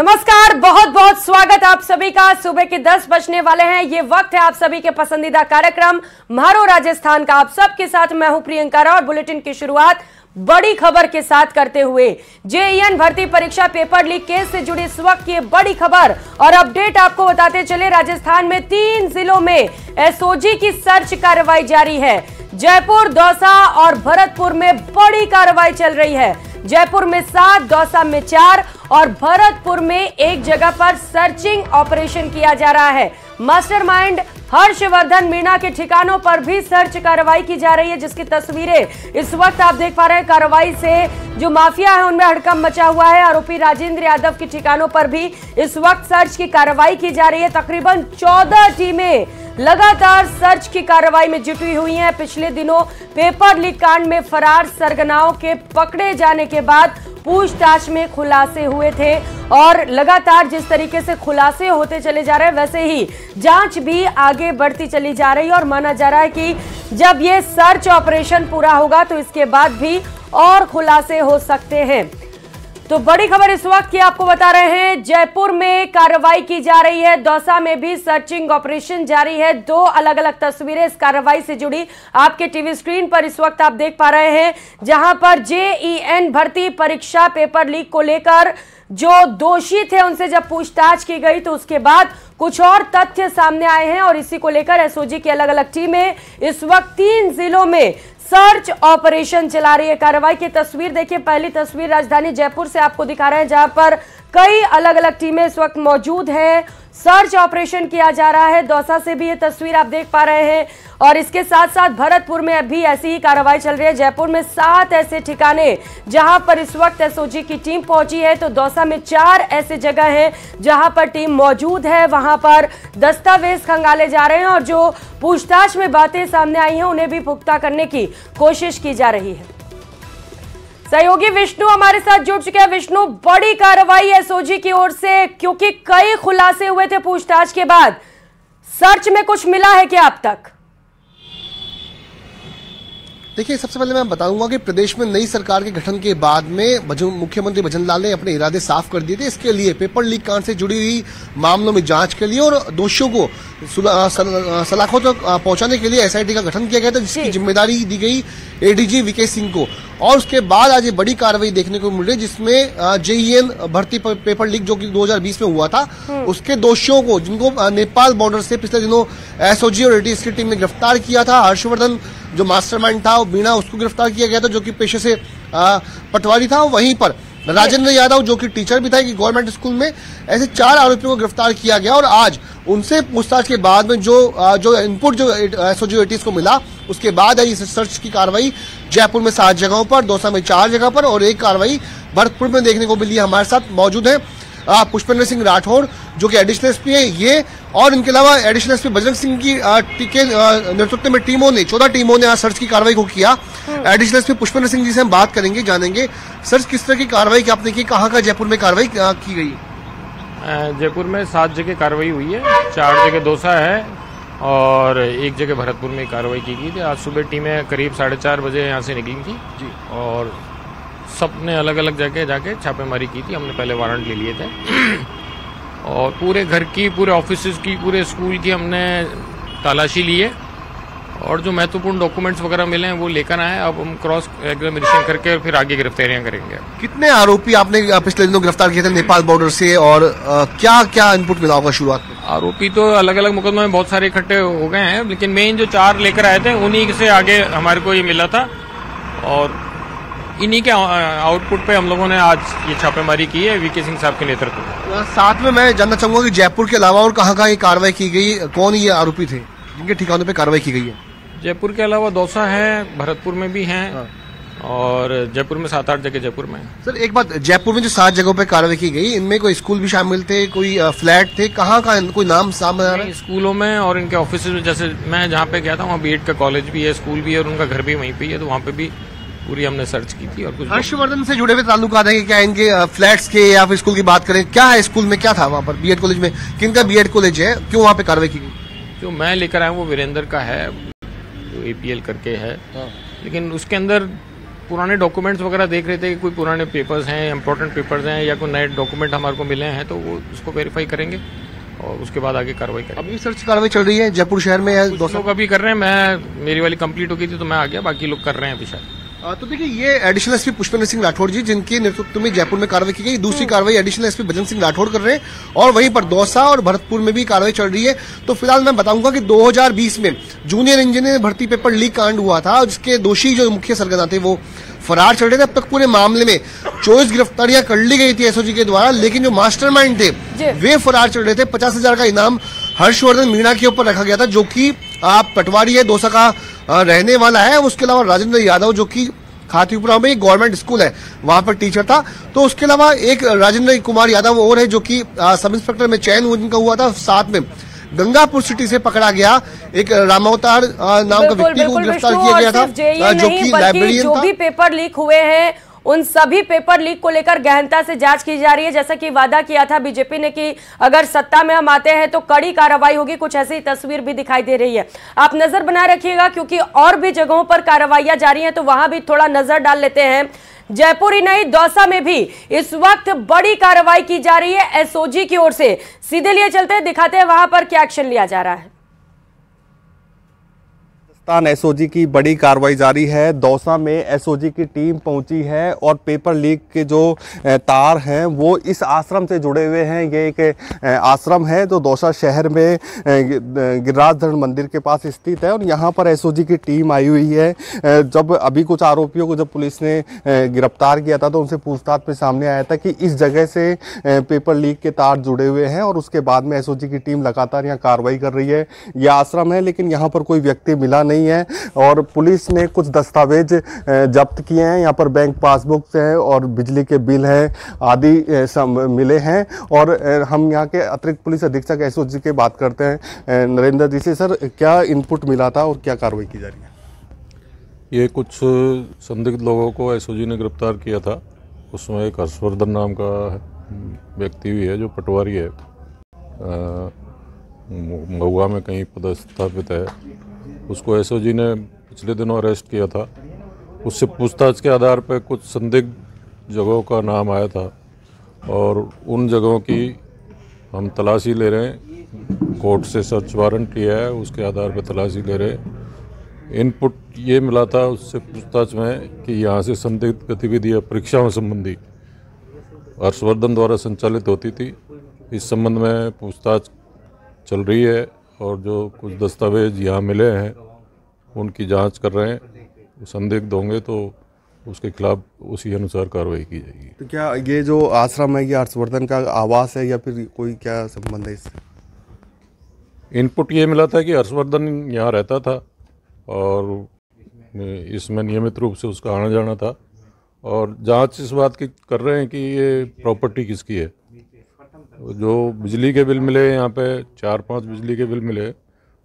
नमस्कार, बहुत बहुत स्वागत आप सभी का। सुबह के 10 बजने वाले हैं। ये वक्त है आप सभी के पसंदीदा कार्यक्रम म्हारो राजस्थान का। आप सबके साथ मैं हूं प्रियंका और बुलेटिन की शुरुआत बड़ी खबर के साथ करते हुए जेईएन भर्ती परीक्षा पेपर लीक केस से जुड़ी इस वक्त की बड़ी खबर और अपडेट आपको बताते चले। राजस्थान में 3 जिलों में एसओजी की सर्च कार्रवाई जारी है। जयपुर, दौसा और भरतपुर में बड़ी कार्रवाई चल रही है। जयपुर में 7, दौसा में 4 और भरतपुर में 1 जगह पर सर्चिंग ऑपरेशन किया जा रहा है। मास्टरमाइंड हर्षवर्धन मीणा के ठिकानों पर भी सर्च कार्रवाई की जा रही है, जिसकी तस्वीरें इस वक्त आप देख पा रहे हैं। कार्रवाई से जो माफिया है उनमें हड़कंप मचा हुआ है। आरोपी राजेंद्र यादव के ठिकानों पर भी इस वक्त सर्च की कार्रवाई की जा रही है। तकरीबन 14 टीमें लगातार सर्च की कार्रवाई में जुटी हुई हैं। पिछले दिनों पेपर लीक कांड में फरार सरगनाओं के पकड़े जाने के बाद पूछताछ में खुलासे हुए थे और लगातार जिस तरीके से खुलासे होते चले जा रहे हैं वैसे ही जांच भी आगे बढ़ती चली जा रही है और माना जा रहा है कि जब ये सर्च ऑपरेशन पूरा होगा तो इसके बाद भी और खुलासे हो सकते हैं। तो बड़ी खबर इस वक्त की आपको बता रहे हैं। जयपुर में कार्रवाई की जा रही है, दौसा में भी सर्चिंग ऑपरेशन जारी है। 2 अलग अलग तस्वीरें इस कार्रवाई से जुड़ी आपके टीवी स्क्रीन पर इस वक्त आप देख पा रहे हैं, जहां पर जेईएन भर्ती परीक्षा पेपर लीक को लेकर जो दोषी थे उनसे जब पूछताछ की गई तो उसके बाद कुछ और तथ्य सामने आए हैं और इसी को लेकर एसओजी की अलग अलग टीमें इस वक्त 3 जिलों में सर्च ऑपरेशन चला रही है। कार्रवाई की तस्वीर देखिए। पहली तस्वीर राजधानी जयपुर से आपको दिखा रहे हैं, जहां पर कई अलग अलग टीमें इस वक्त मौजूद हैं। सर्च ऑपरेशन किया जा रहा है। दौसा से भी ये तस्वीर आप देख पा रहे हैं और इसके साथ साथ भरतपुर में भी ऐसी ही कार्रवाई चल रही है। जयपुर में 7 ऐसे ठिकाने जहां पर इस वक्त एसओजी की टीम पहुंची है, तो दौसा में 4 ऐसे जगह हैं जहां पर टीम मौजूद है। वहां पर दस्तावेज खंगाले जा रहे हैं और जो पूछताछ में बातें सामने आई हैं उन्हें भी पुख्ता करने की कोशिश की जा रही है। सहयोगी विष्णु हमारे साथ जुड़ चुके हैं। विष्णु, बड़ी कार्रवाई एसओजी की ओर से क्योंकि कई खुलासे हुए थे पूछताछ के बाद, सर्च में कुछ मिला है क्या अब तक? देखिए, सबसे पहले मैं बताऊंगा कि प्रदेश में नई सरकार के गठन के बाद में मुख्यमंत्री भजनलाल ने अपने इरादे साफ कर दिए थे। इसके लिए पेपर लीक कांड से जुड़ी हुई मामलों में जांच के लिए और दोषियों को सलाखों तक पहुंचाने के लिए एसआईटी का गठन किया गया था, जिसकी जिम्मेदारी दी गई एडीजी वीके सिंह को। और उसके बाद आज ये बड़ी कार्रवाई देखने को मिल रही है, जिसमें जेईएन भर्ती पेपर लीक जो कि 2020 में हुआ था, उसके दोषियों को, जिनको नेपाल बॉर्डर से पिछले दिनों एसओजी और एटीएस की टीम ने गिरफ्तार किया था। हर्षवर्धन जो मास्टरमाइंड था, मीणा, उसको गिरफ्तार किया गया था, जो कि पेशे से पटवारी था। वहीं पर राजेंद्र यादव जो कि टीचर भी था कि गवर्नमेंट स्कूल में, ऐसे 4 आरोपियों को गिरफ्तार किया गया। और आज उनसे पूछताछ के बाद में जो इनपुट जो एसओजी एटीएस को मिला, उसके बाद है इस सर्च की कार्रवाई जयपुर में 7 जगहों पर, दौसा में 4 जगह पर और 1 कार्रवाई भरतपुर में देखने को मिली है। हमारे साथ मौजूद है पुष्पेंद्र सिंह राठौड़ जो कि एडिशनल एसपी है ये, और इनके अलावा एडिशनल एसपी बजरंग सिंह की नेतृत्व में 14 टीमों ने आज सर्च की कार्रवाई को किया। एडिशनल एसपी पुष्पेंद्र सिंह जी से हम बात करेंगे, जानेंगे सर्च किस तरह की कार्रवाई की आपने की, कहाँ का जयपुर में कार्रवाई की गई? जयपुर में 7 जगह कार्रवाई हुई है, 4 जगह दौसा है और 1 जगह भरतपुर में कार्रवाई की गई थी। आज सुबह टीमें करीब 4:30 बजे यहाँ से निकली थी जी, और सबने अलग अलग जगह जाके छापेमारी की थी। हमने पहले वारंट ले लिए थे और पूरे घर की, पूरे ऑफिस की, पूरे स्कूल की हमने तलाशी ली है और जो महत्वपूर्ण डॉक्यूमेंट्स वगैरह मिले हैं वो लेकर आए। अब हम क्रॉस एग्जामिनेशन करके और फिर आगे गिरफ्तारियां करेंगे। कितने आरोपी आपने पिछले दिनों गिरफ्तार किए थे नेपाल बॉर्डर से और क्या क्या इनपुट मिला होगा शुरुआत में? आरोपी तो अलग अलग मुकदमे में बहुत सारे इकट्ठे हो गए हैं, लेकिन मेन जो 4 लेकर आए थे उन्हीं से आगे हमारे को ये मिला था और इन्हीं के आउटपुट पे हम लोगों ने आज ये छापेमारी की है वीके सिंह साहब के नेतृत्व में। साथ में मैं जानना चाहूंगा कि जयपुर के अलावा और कहाँ ये कार्रवाई की गई, कौन ये आरोपी थे जिनके ठिकानों पे कार्रवाई की गई है? जयपुर के अलावा दौसा है, भरतपुर में भी हैं और जयपुर में 7-8 जगह जयपुर में। सर एक बात, जयपुर में जो 7 जगहों पे कार्रवाई की गई, इनमें कोई स्कूल भी शामिल थे, कोई फ्लैट थे, कहाँ का कोई नाम सामने आ रहा है? स्कूलों में और इनके ऑफिस में, जैसे मैं जहाँ पे गया था वहाँ बीएड का कॉलेज भी है, स्कूल भी है और उनका घर भी वहीं पे है, तो वहाँ पे भी पूरी हमने सर्च की थी। और कुछ हर्षवर्धन से जुड़े हुए ताल्लुकात है कि क्या इनके फ्लैट्स के या फिर स्कूल की बात करें, क्या है स्कूल में, क्या था वहाँ पर बीएड कॉलेज में, किनका बीएड कॉलेज है, क्यों वहाँ पे कार्रवाई की गई? जो मैं लेकर आया वो वीरेंद्र का है, जो एपीएल करके है, लेकिन उसके अंदर पुराने डॉक्यूमेंट्स वगैरह देख रहे थे कि कोई पुराने पेपर्स हैं, इंपॉर्टेंट पेपर्स हैं या कोई नए डॉक्यूमेंट हमारे को मिले हैं, तो वो उसको वेरीफाई करेंगे और उसके बाद आगे कार्रवाई करेंगे। अभी सर्च कार्रवाई चल रही है जयपुर शहर में, कुछ लोग अभी कर रहे हैं, मेरी वाली कंप्लीट हो गई थी तो मैं आ गया, बाकी लोग कर रहे हैं अभी शायद। तो देखिए, ये एडिशनल एसपी पुष्पेंद्र सिंह राठौड़ जी जिनके नेतृत्व में जयपुर में कार्रवाई की गई, दूसरी कार्रवाई एडिशनल एसपी भजन सिंह राठौड़ कर रहे हैं और वहीं पर दौसा और भरतपुर में भी कार्रवाई चल रही है। तो फिलहाल मैं बताऊंगा कि 2020 में जूनियर इंजीनियर भर्ती पेपर लीक कांड हुआ था, जिसके दोषी जो मुख्य सरगना थे वो फरार चल रहे थे। अब तक पूरे मामले में 24 गिरफ्तारियां कर ली गई थी एसओजी के द्वारा, लेकिन जो मास्टरमाइंड थे वे फरार चल रहे थे। 50,000 का इनाम हर्षवर्धन मीणा के ऊपर रखा गया था, जो कि पटवारी है, दौसा का रहने वाला है। उसके अलावा राजेंद्र यादव जो कि खातीपुरा में एक गवर्नमेंट स्कूल है वहां पर टीचर था। तो उसके अलावा एक राजेंद्र कुमार यादव और है जो कि सब इंस्पेक्टर में चयन उनका हुआ था। साथ में गंगापुर सिटी से पकड़ा गया एक रामावतार नाम का व्यक्ति को गिरफ्तार किया गया था, जो कि लाइब्रेरियन था। जो भी पेपर लीक हुए हैं उन सभी पेपर लीक को लेकर गहनता से जांच की जा रही है। जैसा कि वादा किया था बीजेपी ने कि अगर सत्ता में हम आते हैं तो कड़ी कार्रवाई होगी, कुछ ऐसी तस्वीर भी दिखाई दे रही है। आप नजर बनाए रखिएगा क्योंकि और भी जगहों पर कार्रवाइयां जारी हैं, तो वहां भी थोड़ा नजर डाल लेते हैं। जयपुर ही नहीं, दौसा में भी इस वक्त बड़ी कार्रवाई की जा रही है एसओजी की ओर से। सीधे लिए चलते हैं, दिखाते हैं वहां पर क्या एक्शन लिया जा रहा है। एसओजी की बड़ी कार्रवाई जारी है। दौसा में एसओजी की टीम पहुंची है और पेपर लीक के जो तार हैं वो इस आश्रम से जुड़े हुए हैं। ये एक आश्रम है जो दौसा शहर में गिरिराज धरण मंदिर के पास स्थित है और यहाँ पर एसओजी की टीम आई हुई है। जब अभी कुछ आरोपियों को जब पुलिस ने गिरफ्तार किया था तो उनसे पूछताछ में सामने आया था कि इस जगह से पेपर लीक के तार जुड़े हुए हैं और उसके बाद में एसओजी की टीम लगातार यहाँ कार्रवाई कर रही है। यह आश्रम है लेकिन यहाँ पर कोई व्यक्ति मिला नहीं है और पुलिस ने कुछ दस्तावेज जब्त किए हैं। यहाँ पर बैंक पासबुक है और बिजली के बिल हैं आदि मिले हैं। और हम यहाँ के अतिरिक्त पुलिस अधीक्षक एसओजी के बात करते हैं नरेंद्र जी से। सर, क्या इनपुट मिला था और क्या कार्रवाई की जा रही है? ये कुछ संदिग्ध लोगों को एसओजी ने गिरफ्तार किया था। उसमें एक हर्षवर्धन नाम का व्यक्ति भी है जो पटवारी है, महुआ में कहीं पदस्थापित है। उसको एसओजी ने पिछले दिनों अरेस्ट किया था। उससे पूछताछ के आधार पर कुछ संदिग्ध जगहों का नाम आया था और उन जगहों की हम तलाशी ले रहे हैं। कोर्ट से सर्च वारंट लिया है, उसके आधार पर तलाशी ले रहे हैं। इनपुट ये मिला था उससे पूछताछ में कि यहाँ से संदिग्ध गतिविधियाँ परीक्षाओं संबंधी हर्षवर्धन द्वारा संचालित होती थी। इस संबंध में पूछताछ चल रही है और जो कुछ दस्तावेज यहाँ मिले हैं उनकी जांच कर रहे हैं। संदिग्ध होंगे तो उसके खिलाफ उसी अनुसार कार्रवाई की जाएगी। तो क्या ये जो आश्रम है ये हर्षवर्धन का आवास है या फिर कोई क्या संबंध है इससे? इनपुट ये मिला था कि हर्षवर्धन यहाँ रहता था और इसमें नियमित रूप से उसका आना जाना था और जांच इस बात की कर रहे हैं कि ये प्रॉपर्टी किसकी है। जो बिजली के बिल मिले यहाँ पे 4-5 बिजली के बिल मिले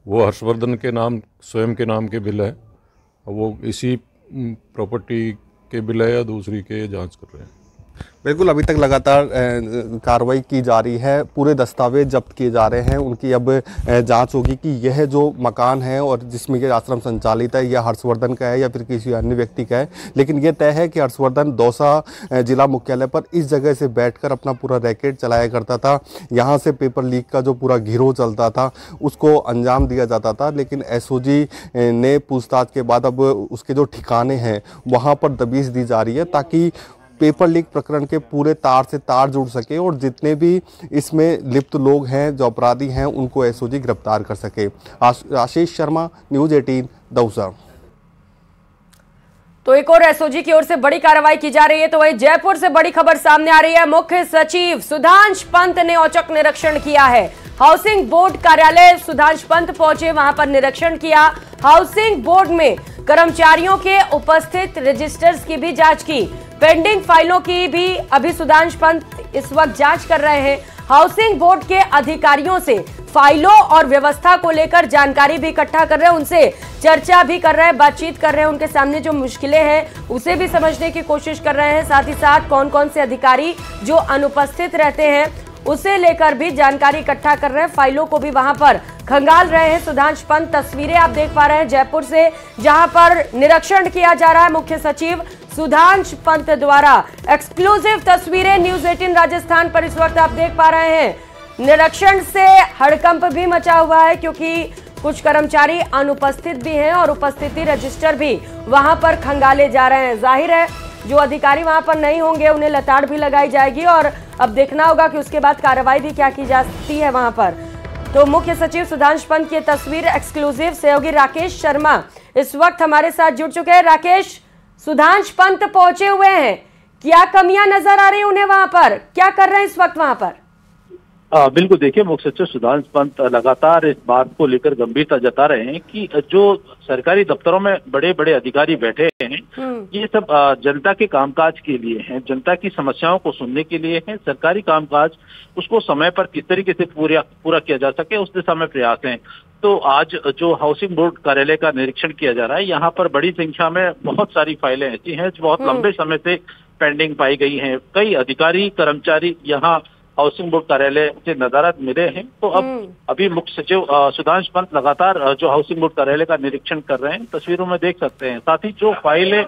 वो हर्षवर्धन के नाम, स्वयं के नाम के बिल है। वो इसी प्रॉपर्टी के बिल है या दूसरी के जांच कर रहे हैं। बिल्कुल, अभी तक लगातार कार्रवाई की जा रही है। पूरे दस्तावेज जब्त किए जा रहे हैं। उनकी अब जांच होगी कि यह जो मकान है और जिसमें ये आश्रम संचालित है यह हर्षवर्धन का है या फिर किसी अन्य व्यक्ति का है। लेकिन ये तय है कि हर्षवर्धन दौसा जिला मुख्यालय पर इस जगह से बैठकर अपना पूरा रैकेट चलाया करता था। यहाँ से पेपर लीक का जो पूरा गिरोह चलता था उसको अंजाम दिया जाता था। लेकिन एसओजी ने पूछताछ के बाद अब उसके जो ठिकाने हैं वहाँ पर दबीश दी जा रही है ताकि पेपर लीक प्रकरण के पूरे तार से तार जुड़ सके और जितने भी इसमें लिप्त लोग हैं, जो अपराधी हैं, उनको एसओजी गिरफ्तार कर सके। आशीष शर्मा, न्यूज़ 18, दौसा। तो एक और एसओजी की ओर से बड़ी कार्रवाई की जा रही है। तो वही जयपुर से बड़ी खबर सामने आ रही है। मुख्य सचिव सुधांश पंत ने औचक निरीक्षण किया है। हाउसिंग बोर्ड कार्यालय सुधांश पंत पहुंचे, वहां पर निरीक्षण किया। हाउसिंग बोर्ड में कर्मचारियों के उपस्थित रजिस्टर्स की भी जांच की। पेंडिंग फाइलों की भी अभी सुधांश पंत इस वक्त जांच कर रहे हैं। हाउसिंग बोर्ड के अधिकारियों से फाइलों और व्यवस्था को लेकर जानकारी भी इकट्ठा कर रहे हैं, उनसे चर्चा भी कर रहे हैं, बातचीत कर रहे हैं, उनके सामने जो मुश्किलें हैं उसे भी समझने की कोशिश कर रहे हैं। साथ ही साथ कौन कौन से अधिकारी जो अनुपस्थित रहते हैं उसे लेकर भी जानकारी इकट्ठा कर रहे हैं। फाइलों को भी वहां पर खंगाल रहे हैं सुधांश पंत। तस्वीरें आप देख पा रहे हैं जयपुर से, जहां पर निरीक्षण किया जा रहा है मुख्य सचिव सुधांश पंत द्वारा। एक्सक्लूसिव तस्वीरें न्यूज़ 18 राजस्थान पर इस वक्त आप देख पा रहे हैं। निरीक्षण से हड़कंप भी मचा हुआ है क्योंकि कुछ कर्मचारी अनुपस्थित भी हैं और उपस्थिति रजिस्टर भी वहां पर खंगाले जा रहे हैं। जाहिर है जो अधिकारी वहां पर नहीं होंगे उन्हें लताड़ भी लगाई जाएगी और अब देखना होगा कि उसके बाद कार्रवाई भी क्या की जाती है वहां पर। तो मुख्य सचिव सुधांश पंत की तस्वीर एक्सक्लूसिव। सहयोगी राकेश शर्मा इस वक्त हमारे साथ जुड़ चुके हैं। राकेश, सुधांश पंत पहुंचे हुए हैं, क्या कमियां नजर आ रही उन्हें वहां पर, क्या कर रहे हैं इस वक्त वहां पर? बिल्कुल, देखिए मुख्य सचिव सुधांश पंत लगातार इस बात को लेकर गंभीरता जता रहे हैं कि जो सरकारी दफ्तरों में बड़े बड़े अधिकारी बैठे हैं ये सब जनता के कामकाज के लिए हैं, जनता की समस्याओं को सुनने के लिए हैं। सरकारी कामकाज उसको समय पर किस तरीके से पूरा किया जा सके उस दिशा में प्रयास हैं। तो आज जो हाउसिंग बोर्ड कार्यालय का निरीक्षण किया जा रहा है, यहाँ पर बड़ी संख्या में बहुत सारी फाइलें ऐसी हैं जो बहुत लंबे समय से पेंडिंग पाई गई हैं। कई अधिकारी कर्मचारी यहाँ हाउसिंग बोर्ड कार्यालय से नजारत मिले हैं। तो अब अभी मुख्य सचिव सुधांश पंत लगातार जो हाउसिंग बोर्ड कार्यालय का निरीक्षण कर रहे हैं, तस्वीरों में देख सकते हैं। साथ ही जो फाइलें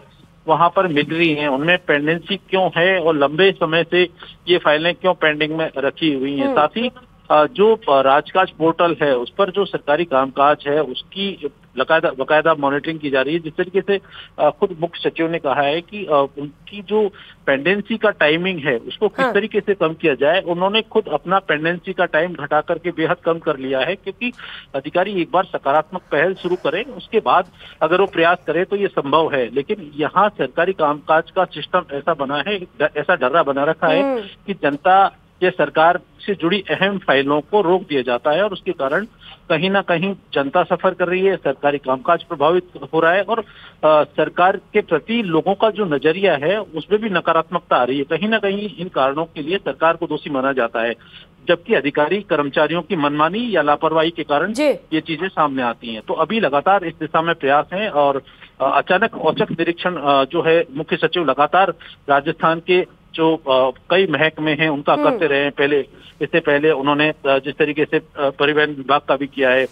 वहां पर मिल रही हैं उनमें पेंडेंसी क्यों है और लंबे समय से ये फाइलें क्यों पेंडिंग में रखी हुई हैं। साथ ही जो राजकाज पोर्टल है उस पर जो सरकारी कामकाज है उसकी बकायदा मॉनिटरिंग की जा रही है। जिस तरीके से खुद मुख्य सचिव ने कहा है कि उनकी जो पेंडेंसी का टाइमिंग है उसको किस तरीके से कम किया जाए, उन्होंने खुद अपना पेंडेंसी का टाइम घटा करके बेहद कम कर लिया है। क्योंकि अधिकारी एक बार सकारात्मक पहल शुरू करें उसके बाद अगर वो प्रयास करे तो ये संभव है। लेकिन यहाँ सरकारी कामकाज का सिस्टम ऐसा बना है, ऐसा ढर्रा बना रखा है कि जनता ये सरकार से जुड़ी अहम फाइलों को रोक दिया जाता है और उसके कारण कहीं ना कहीं जनता सफर कर रही है, सरकारी कामकाज प्रभावित हो रहा है और सरकार के प्रति लोगों का जो नजरिया है उसमें भी नकारात्मकता आ रही है। कहीं ना कहीं इन कारणों के लिए सरकार को दोषी माना जाता है, जबकि अधिकारी कर्मचारियों की मनमानी या लापरवाही के कारण ये चीजें सामने आती हैं। तो अभी लगातार इस दिशा में प्रयास है और अचानक औचक निरीक्षण जो है मुख्य सचिव लगातार राजस्थान के जो कई महकमे हैं उनका करते रहे हैं। इससे पहले उन्होंने जिस तरीके से परिवहन विभाग का भी किया है,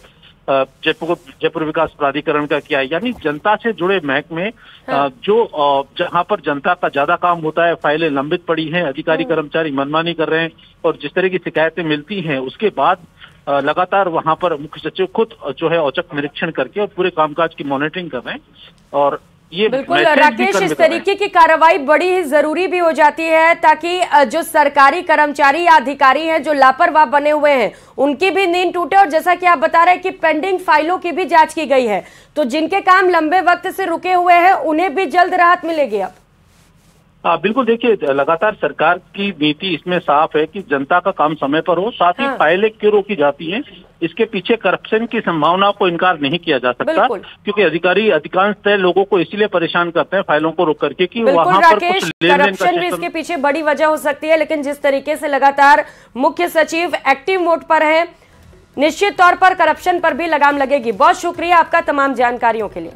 जयपुर विकास प्राधिकरण का किया है, यानी जनता से जुड़े महकमे जो जहां पर जनता का ज्यादा काम होता है, फाइलें लंबित पड़ी हैं, अधिकारी कर्मचारी मनमानी कर रहे हैं और जिस तरह की शिकायतें मिलती हैं उसके बाद लगातार वहां पर मुख्य सचिव खुद जो है औचक निरीक्षण करके और पूरे कामकाज की मॉनिटरिंग कर रहे हैं। और ये बिल्कुल राकेश, इस तरीके की कार्रवाई बड़ी ही जरूरी भी हो जाती है ताकि जो सरकारी कर्मचारी या अधिकारी हैं जो लापरवाह बने हुए हैं उनकी भी नींद टूटे। और जैसा कि आप बता रहे हैं कि पेंडिंग फाइलों की भी जांच की गई है, तो जिनके काम लंबे वक्त से रुके हुए हैं उन्हें भी जल्द राहत मिलेगी। अब बिल्कुल, देखिए लगातार सरकार की नीति इसमें साफ है कि जनता का काम समय पर हो। साथ ही फाइलें क्यों रोकी जाती हैं, इसके पीछे करप्शन की संभावना को इनकार नहीं किया जा सकता, क्योंकि अधिकारी अधिकांशतः लोगों को इसीलिए परेशान करते हैं फाइलों को रोक करके कि वहां पर कुछ करप्शन भी इसके पीछे बड़ी वजह हो सकती है। लेकिन जिस तरीके से लगातार मुख्य सचिव एक्टिव मोड पर है, निश्चित तौर पर करप्शन पर भी लगाम लगेगी। बहुत शुक्रिया आपका तमाम जानकारियों के लिए।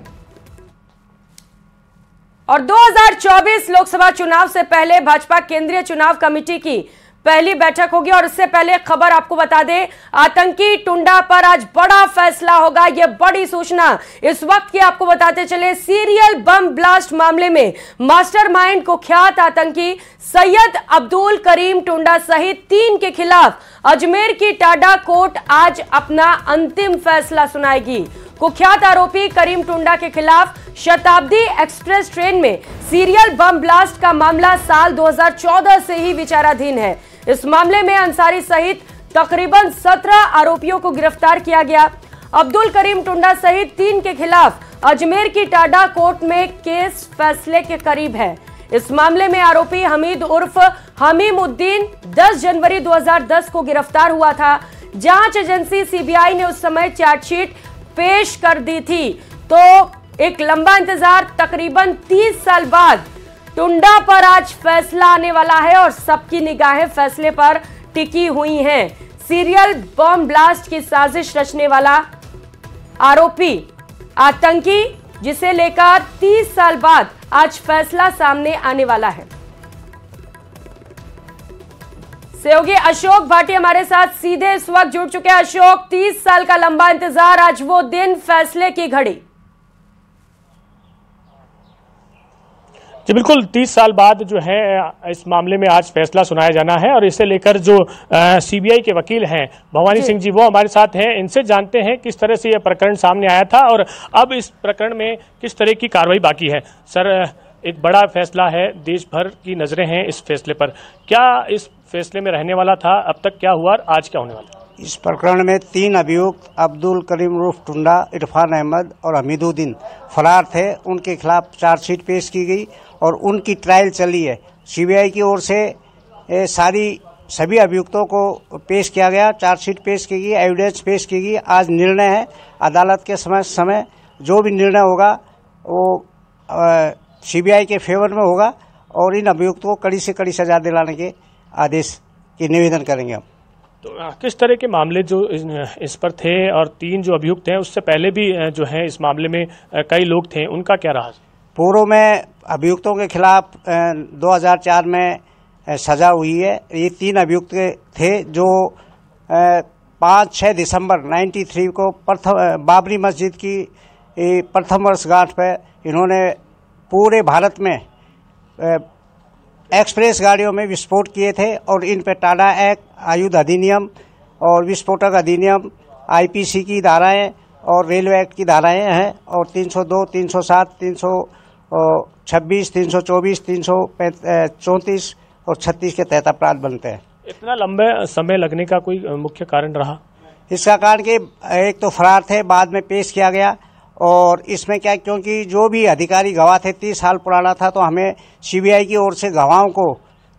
और 2024 लोकसभा चुनाव से पहले भाजपा केंद्रीय चुनाव कमेटी की पहली बैठक होगी और इससे पहले खबर आपको बता दें, आतंकी टुंडा पर आज बड़ा फैसला होगा। यह बड़ी सूचना इस वक्त की आपको बताते चले। सीरियल बम ब्लास्ट मामले में मास्टरमाइंड कुख्यात आतंकी सैयद अब्दुल करीम टुंडा सहित 3 के खिलाफ अजमेर की टाडा कोर्ट आज अपना अंतिम फैसला सुनाएगी। कुख्यात आरोपी करीम टुंडा के खिलाफ शताब्दी एक्सप्रेस ट्रेन में सीरियल बम ब्लास्ट का मामला साल 2014 से ही विचाराधीन है। इस मामले में अंसारी सहित तकरीबन 17 आरोपियों को गिरफ्तार किया गया। अब्दुल करीम टुंडा सहित 3 के खिलाफ अजमेर की टाडा कोर्ट में केस फैसले के करीब है। इस मामले में आरोपी हमीद उर्फ हमीमुद्दीन 10 जनवरी 2010 को गिरफ्तार हुआ था। जांच एजेंसी सीबीआई ने उस समय चार्जशीट पेश कर दी थी। तो एक लंबा इंतजार, तकरीबन 30 साल बाद टुंडा पर आज फैसला आने वाला है और सबकी निगाहें फैसले पर टिकी हुई हैं। सीरियल बम ब्लास्ट की साजिश रचने वाला आरोपी आतंकी, जिसे लेकर 30 साल बाद आज फैसला सामने आने वाला है। सहयोगी अशोक भाटी हमारे साथ सीधे इस वक्त जुड़ चुके हैं। अशोक, 30 साल का लंबा इंतजार, आज वो दिन, फैसले की घड़ी। जी बिल्कुल, 30 साल बाद जो है इस मामले में आज फैसला सुनाया जाना है और इसे लेकर जो सीबीआई के वकील हैं भवानी सिंह जी, वो हमारे साथ हैं। इनसे जानते हैं किस तरह से यह प्रकरण सामने आया था और अब इस प्रकरण में किस तरह की कार्रवाई बाकी है। सर, एक बड़ा फैसला है, देश भर की नजरें हैं इस फैसले पर। क्या इस फैसले में रहने वाला था, अब तक क्या हुआ और आज क्या होने वाला? इस प्रकरण में 3 अभियुक्त अब्दुल करीम उर्फ टुंडा, इरफान अहमद और हमीदुद्दीन फरार थे। उनके खिलाफ चार्जशीट पेश की गई और उनकी ट्रायल चली है। सीबीआई की ओर से सभी अभियुक्तों को पेश किया गया, चार्जशीट पेश की गई, एविडेंस पेश की गई। आज निर्णय है, अदालत के समय जो भी निर्णय होगा वो सीबीआई के फेवर में होगा और इन अभियुक्तों को कड़ी से कड़ी सजा दिलाने के आदेश की निवेदन करेंगे हम। तो किस तरह के मामले जो इस पर थे और 3 जो अभियुक्त हैं उससे पहले भी जो है इस मामले में कई लोग थे, उनका क्या रहा? पूर्व में अभियुक्तों के खिलाफ 2004 में सजा हुई है। ये 3 अभियुक्त थे जो 5-6 दिसंबर 93 को बाबरी मस्जिद की प्रथम वर्षगांठ पर इन्होंने पूरे भारत में एक्सप्रेस गाड़ियों में विस्फोट किए थे और इन पर टाडा एक्ट, आयुध अधिनियम और विस्फोटक अधिनियम, आईपीसी की धाराएं और रेलवे एक्ट की धाराएं हैं और 302, 307, 326, 324, 334 और 36 के तहत अपराध बनते हैं। इतना लंबे समय लगने का कोई मुख्य कारण रहा? इसका कारण कि एक तो फरार थे, बाद में पेश किया गया और इसमें क्या, क्योंकि जो भी अधिकारी गवाह थे 30 साल पुराना था, तो हमें सीबीआई की ओर से गवाहों को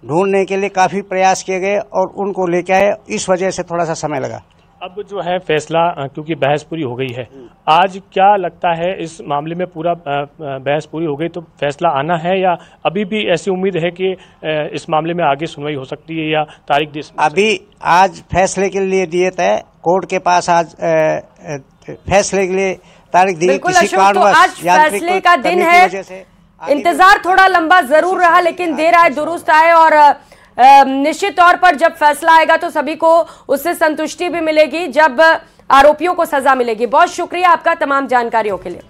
ढूंढने के लिए काफ़ी प्रयास किए गए और उनको लेके आए। इस वजह से थोड़ा सा समय लगा। अब जो है फैसला, क्योंकि बहस पूरी हो गई है, आज क्या लगता है इस मामले में पूरा बहस पूरी हो गई तो फैसला आना है या अभी भी ऐसी उम्मीद है कि इस मामले में आगे सुनवाई हो सकती है या तारीख दे? अभी आज फैसले के लिए दिए थे, कोर्ट के पास आज फैसले के लिए तारीख दी। किसी कारणवश आज फैसले का दिन है, इंतजार थोड़ा लंबा जरूर रहा लेकिन देर आए दुरुस्त आए और निश्चित तौर पर जब फैसला आएगा तो सभी को उससे संतुष्टि भी मिलेगी जब आरोपियों को सजा मिलेगी। बहुत शुक्रिया आपका तमाम जानकारियों के लिए।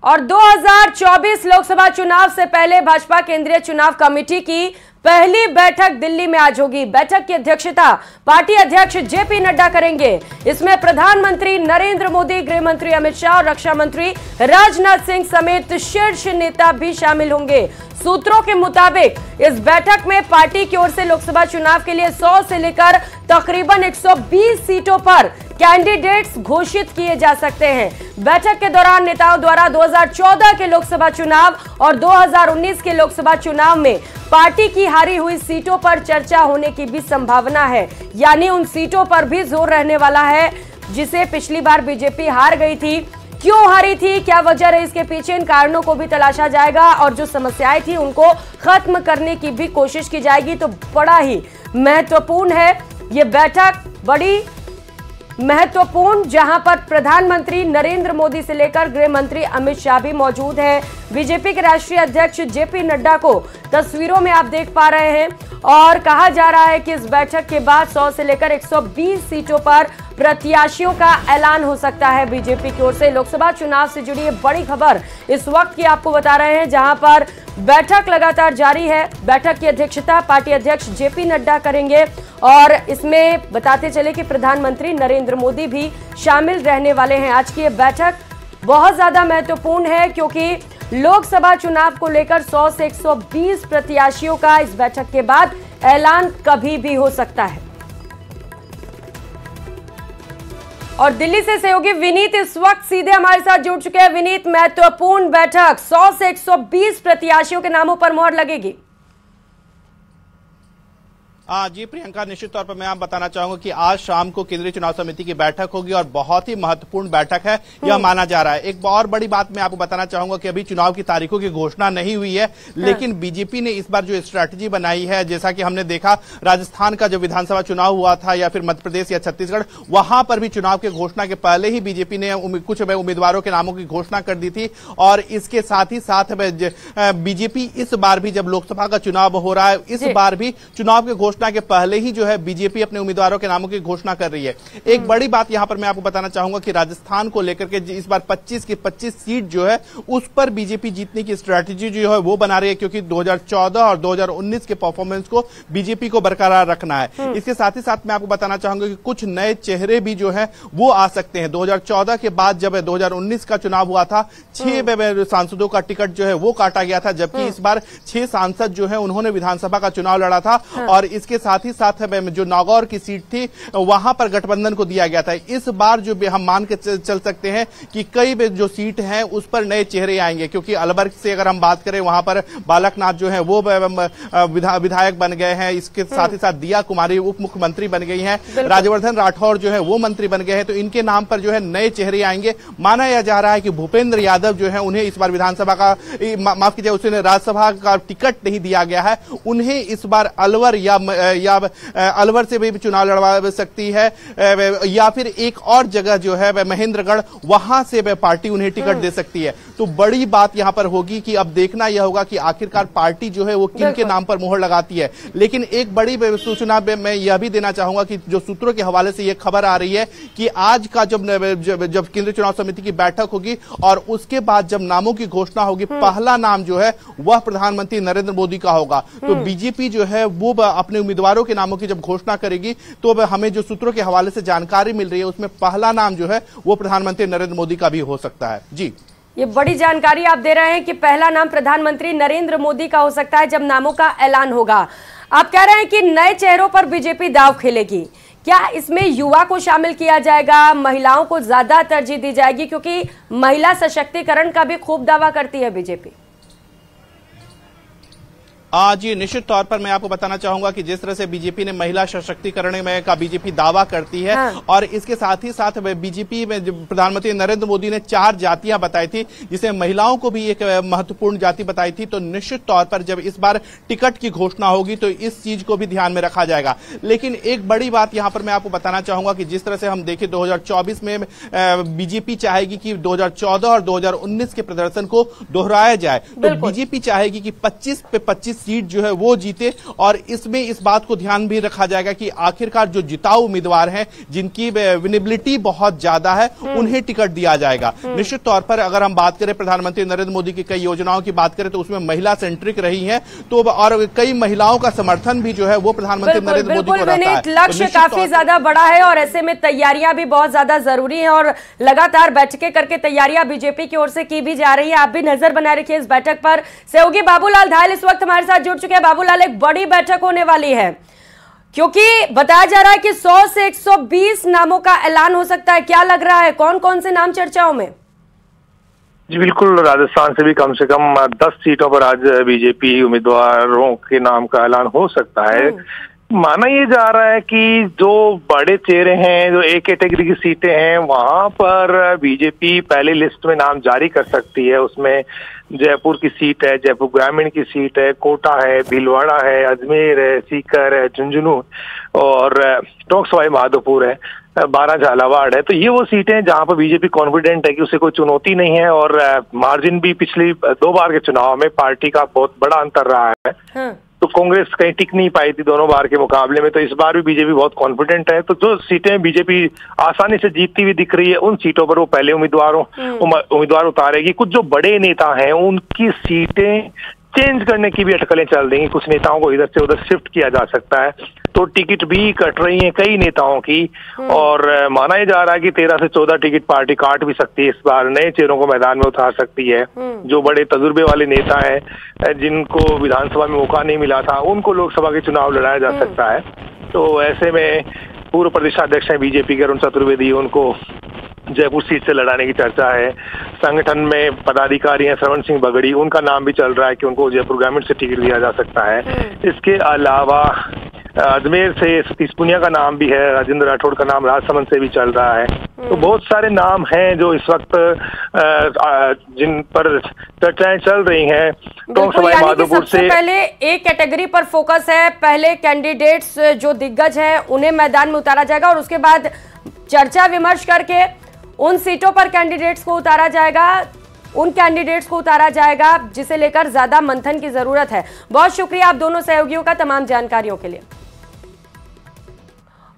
और 2024 लोकसभा चुनाव से पहले भाजपा केंद्रीय चुनाव कमेटी की पहली बैठक दिल्ली में आज होगी। बैठक की अध्यक्षता पार्टी अध्यक्ष जेपी नड्डा करेंगे। इसमें प्रधानमंत्री नरेंद्र मोदी, गृह मंत्री अमित शाह और रक्षा मंत्री राजनाथ सिंह समेत शीर्ष नेता भी शामिल होंगे। सूत्रों के मुताबिक इस बैठक में पार्टी की ओर से लोकसभा चुनाव के लिए 100 से लेकर तकरीबन 120 सीटों पर कैंडिडेट्स घोषित किए जा सकते हैं। बैठक के दौरान नेताओं द्वारा 2014 के लोकसभा चुनाव और 2019 के लोकसभा चुनाव में पार्टी की हारी हुई सीटों पर चर्चा होने की भी संभावना है, यानी उन सीटों पर भी जोर रहने वाला है जिसे पिछली बार बीजेपी हार गई थी। क्यों हारी थी, क्या वजह रही, इसके पीछे इन कारणों को भी तलाशा जाएगा और जो समस्याएं थी उनको खत्म करने की भी कोशिश की जाएगी। तो बड़ा ही महत्वपूर्ण है ये बैठक, बड़ी महत्वपूर्ण, जहां पर प्रधानमंत्री नरेंद्र मोदी से लेकर गृह मंत्री अमित शाह भी मौजूद हैं। बीजेपी के राष्ट्रीय अध्यक्ष जेपी नड्डा को तस्वीरों में आप देख पा रहे हैं और कहा जा रहा है कि इस बैठक के बाद 100 से लेकर 120 सीटों पर प्रत्याशियों का ऐलान हो सकता है बीजेपी की ओर से। लोकसभा चुनाव से जुड़ी ये बड़ी खबर इस वक्त की आपको बता रहे हैं, जहां पर बैठक लगातार जारी है। बैठक की अध्यक्षता पार्टी अध्यक्ष जेपी नड्डा करेंगे और इसमें बताते चले कि प्रधानमंत्री नरेंद्र मोदी भी शामिल रहने वाले हैं। आज की ये बैठक बहुत ज्यादा महत्वपूर्ण है क्योंकि लोकसभा चुनाव को लेकर 100 से 120 प्रत्याशियों का इस बैठक के बाद ऐलान कभी भी हो सकता है। और दिल्ली से सहयोगी विनीत इस वक्त सीधे हमारे साथ जुड़ चुके हैं। विनीत, महत्वपूर्ण बैठक, 100 से 120 प्रत्याशियों के नामों पर मोहर लगेगी। जी प्रियंका, निश्चित तौर पर मैं आप बताना चाहूंगा कि आज शाम को केंद्रीय चुनाव समिति की बैठक होगी और बहुत ही महत्वपूर्ण बैठक है यह माना जा रहा है। एक और बड़ी बात मैं आपको बताना चाहूंगा कि अभी चुनाव की तारीखों की घोषणा नहीं हुई है, लेकिन बीजेपी ने इस बार जो स्ट्रैटेजी बनाई है, जैसा कि हमने देखा राजस्थान का जो विधानसभा चुनाव हुआ था या फिर मध्य प्रदेश या छत्तीसगढ़, वहां पर भी चुनाव की घोषणा के पहले ही बीजेपी ने कुछ उम्मीदवारों के नामों की घोषणा कर दी थी। और इसके साथ ही साथ बीजेपी इस बार भी, जब लोकसभा का चुनाव हो रहा है, इस बार भी चुनाव की घोषणा के पहले ही जो है बीजेपी अपने उम्मीदवारों के नामों की घोषणा कर रही है। एक बड़ी बात यहां पर मैं आपको बताना चाहूंगा कि राजस्थान को लेकर के इस बार 25 की 25 सीट जो है उस पर बीजेपी जीतने की स्ट्रैटेजी जो है वो बना रही है, क्योंकि 2014 और 2019 के परफॉर्मेंस को बीजेपी को बरकरार रखना है। इसके साथ ही साथ मैं आपको बताना चाहूंगा कि कुछ नए चेहरे भी जो है वो आ सकते हैं। 2014 के बाद जब 2019 का चुनाव हुआ था, 6 सांसदों का टिकट जो है वो काटा गया था, जबकि इस बार 6 सांसद जो है उन्होंने विधानसभा का चुनाव लड़ा था। और इसके साथ ही साथ जो नागौर की सीट थी वहां पर गठबंधन को दिया गया था। इस बार जो हम मान के चल सकते हैं कि कई जो सीट हैं उस पर नए चेहरे आएंगे, क्योंकि अलवर से अगर हम बात करें, वहां पर बालकनाथ जो है वो विधायक बन गए हैं। इसके साथ ही साथ दिया कुमारी उप मुख्यमंत्री बन गई हैं, राज्यवर्धन राठौर जो है वो मंत्री बन गए हैं। तो इनके नाम पर जो है नए चेहरे आएंगे। माना यह जा रहा है कि भूपेंद्र यादव जो है उन्हें इस बार विधानसभा का, माफ कीजिए, उन्हें राज्यसभा का टिकट नहीं दिया गया है। उन्हें इस बार अलवर या अलवर से भी चुनाव लड़वा सकती है, या फिर एक और जगह जो है महेंद्रगढ़, वहां से पार्टी उन्हें टिकट दे सकती है। तो बड़ी बात यहां पर होगी कि अब देखना यह होगा कि आखिरकार पार्टी जो है वो किन के नाम पर मोहर लगाती है। लेकिन एक बड़ी सूचना मैं यह भी देना चाहूंगा कि जो सूत्रों के हवाले से यह खबर आ रही है कि आज का जब केंद्रीय चुनाव समिति की बैठक होगी और उसके बाद जब नामों की घोषणा होगी, पहला नाम जो है वह प्रधानमंत्री नरेंद्र मोदी का होगा। तो बीजेपी जो है वो अपने उम्मीदवारों के नामों की जब घोषणा करेगी तो हमें जो सूत्रों के हवाले से जानकारी मिल रही है उसमें पहला नाम जो है वो प्रधानमंत्री नरेंद्र मोदी का भी हो सकता है। जी, ये बड़ी जानकारी आप दे रहे हैं कि पहला नाम प्रधानमंत्री नरेंद्र मोदी का हो सकता है जब नामों का ऐलान होगा। आप कह रहे हैं कि नए चेहरों पर बीजेपी दांव खेलेगी। क्या इसमें युवा को शामिल किया जाएगा, महिलाओं को ज्यादा तरजीह दी जाएगी, क्योंकि महिला सशक्तिकरण का भी खूब दावा करती है बीजेपी? जी, निश्चित तौर पर मैं आपको बताना चाहूंगा कि जिस तरह से बीजेपी ने महिला सशक्तिकरण में का बीजेपी दावा करती है, और इसके साथ ही साथ बीजेपी में प्रधानमंत्री नरेंद्र मोदी ने 4 जातियां बताई थी, जिसमें महिलाओं को भी एक महत्वपूर्ण जाति बताई थी। तो निश्चित तौर पर जब इस बार टिकट की घोषणा होगी तो इस चीज को भी ध्यान में रखा जाएगा। लेकिन एक बड़ी बात यहां पर मैं आपको बताना चाहूंगा कि जिस तरह से हम देखें 2024 में बीजेपी चाहेगी कि 2014 और 2019 के प्रदर्शन को दोहराया जाए। तो बीजेपी चाहेगी कि 25 पे 25 सीट जो है वो जीते, और इसमें इस बात को ध्यान भी रखा जाएगा कि आखिरकार जो जिताऊ उम्मीदवार हैं, जिनकी विनेबिलिटी बहुत ज्यादा है, उन्हें टिकट दिया जाएगा। निश्चित तौर पर अगर हम बात करें प्रधानमंत्री नरेंद्र मोदी की कई योजनाओं की बात करें तो उसमें महिला सेंट्रिक रही हैं, तो और कई महिलाओं का समर्थन भी जो है वो प्रधानमंत्री नरेंद्र मोदी को रहता है। लक्ष्य काफी ज्यादा बड़ा है और ऐसे में तैयारियां भी बहुत ज्यादा जरूरी है और लगातार बैठकें करके तैयारियां बीजेपी की ओर से की भी जा रही है। आप भी नजर बनाए रखिए इस बैठक पर। सहयोगी बाबूलाल धायल इस वक्त हमारे साथ जुड़ चुके हैं। बाबूलाल, एक बड़ी बैठक होने वाली है क्योंकि बताया जा रहा है कि 100 से 120 नामों का ऐलान हो सकता है। क्या लग रहा है, कौन कौन से नाम चर्चाओं में? जी बिल्कुल, राजस्थान से भी कम 10 सीटों पर आज बीजेपी उम्मीदवारों के नाम का ऐलान हो सकता है। माना ये जा रहा है कि जो बड़े चेहरे हैं, जो एक कैटेगरी की सीटें हैं, वहां पर बीजेपी पहले लिस्ट में नाम जारी कर सकती है। उसमें जयपुर की सीट है, जयपुर ग्रामीण की सीट है, कोटा है, भीलवाड़ा है, अजमेर है, सीकर है, झुंझुनू और टोंक सवाई माधोपुर है, 12 झालावाड़ है। तो ये वो सीटें हैं जहां पर बीजेपी कॉन्फिडेंट है कि उसे कोई चुनौती नहीं है, और मार्जिन भी पिछली 2 बार के चुनाव में पार्टी का बहुत बड़ा अंतर रहा है। तो कांग्रेस कहीं टिक नहीं पाई थी दोनों बार के मुकाबले में, तो इस बार भी बीजेपी बहुत कॉन्फिडेंट है। तो जो सीटें बीजेपी आसानी से जीतती हुई दिख रही है, उन सीटों पर वो पहले उम्मीदवार उतारेगी। कुछ जो बड़े नेता हैं उनकी सीटें चेंज करने की भी अटकलें चल रही हैं, कुछ नेताओं को इधर से उधर शिफ्ट किया जा सकता है। तो टिकट भी कट रही हैं कई नेताओं की, और माना जा रहा है कि 13 से 14 टिकट पार्टी काट भी सकती है। इस बार नए चेहरों को मैदान में उतार सकती है। जो बड़े तजुर्बे वाले नेता हैं, जिनको विधानसभा में मौका नहीं मिला था, उनको लोकसभा के चुनाव लड़ाया जा सकता है। तो ऐसे में पूर्व प्रदेशाध्यक्ष हैं बीजेपी के अरुण चतुर्वेदी, उनको जयपुर सीट से लड़ाने की चर्चा है। संगठन में पदाधिकारी हैं श्रवण सिंह बगड़ी, उनका नाम भी चल रहा है कि उनको जयपुर ग्रामीण से टिकट दिया जा सकता है। इसके अलावा अजमेर से सतीश पुनिया का नाम भी है, राजेंद्र राठौड़ का नाम राजसमंद से भी चल रहा है। तो बहुत सारे नाम हैं जो इस वक्त जिन पर चर्चाएं चल रही हैं। टोंक सवाई माधोपुर से पहले एक कैटेगरी पर फोकस है, पहले कैंडिडेट्स जो दिग्गज हैं उन्हें मैदान में उतारा जाएगा और उसके बाद चर्चा विमर्श करके उन सीटों पर कैंडिडेट्स को उतारा जाएगा जिसे लेकर ज्यादा मंथन की जरूरत है। बहुत शुक्रिया आप दोनों सहयोगियों का तमाम जानकारियों के लिए।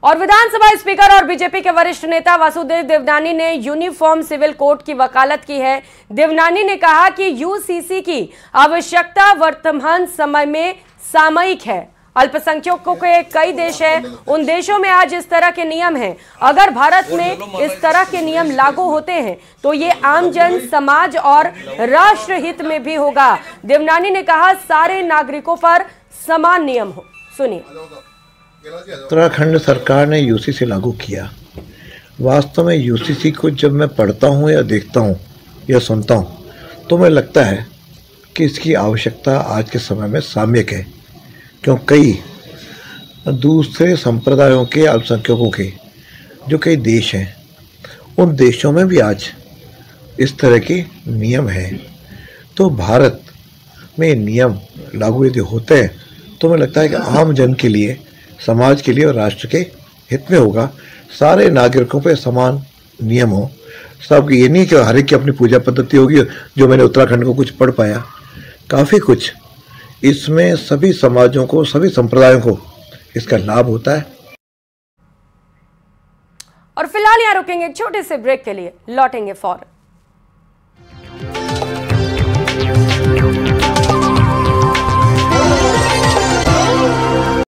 और विधानसभा स्पीकर और बीजेपी के वरिष्ठ नेता वासुदेव देवनानी ने यूनिफॉर्म सिविल कोड की वकालत की है। देवनानी ने कहा कि यूसीसी की आवश्यकता वर्तमान समय में सामयिक है। अल्पसंख्यकों के कई देश हैं, उन देशों में आज इस तरह के नियम हैं। अगर भारत में इस तरह के नियम लागू होते हैं तो ये आमजन, समाज और राष्ट्र हित में भी होगा। देवनानी ने कहा सारे नागरिकों पर समान नियम हो। सुनिए। उत्तराखंड सरकार ने यूसीसी लागू किया। वास्तव में यूसीसी को जब मैं पढ़ता हूँ या देखता हूँ या सुनता हूँ तो मुझे लगता है कि इसकी आवश्यकता आज के समय में सामयिक है, क्यों कई दूसरे संप्रदायों के अल्पसंख्यकों के जो कई देश हैं उन देशों में भी आज इस तरह के नियम हैं। तो भारत में नियम लागू यदि होते हैं तो मुझे लगता है कि आम जन के लिए, समाज के लिए और राष्ट्र के हित में होगा। सारे नागरिकों पे समान नियम हो। सब ये नहीं कि हर एक की अपनी पूजा पद्धति होगी। जो मैंने उत्तराखंड को कुछ पढ़ पाया, काफ़ी कुछ इसमें सभी समाजों को, सभी संप्रदायों को इसका लाभ होता है। और फिलहाल यहाँ रुकेंगे एक छोटे से ब्रेक के लिए, लौटेंगे फौरन।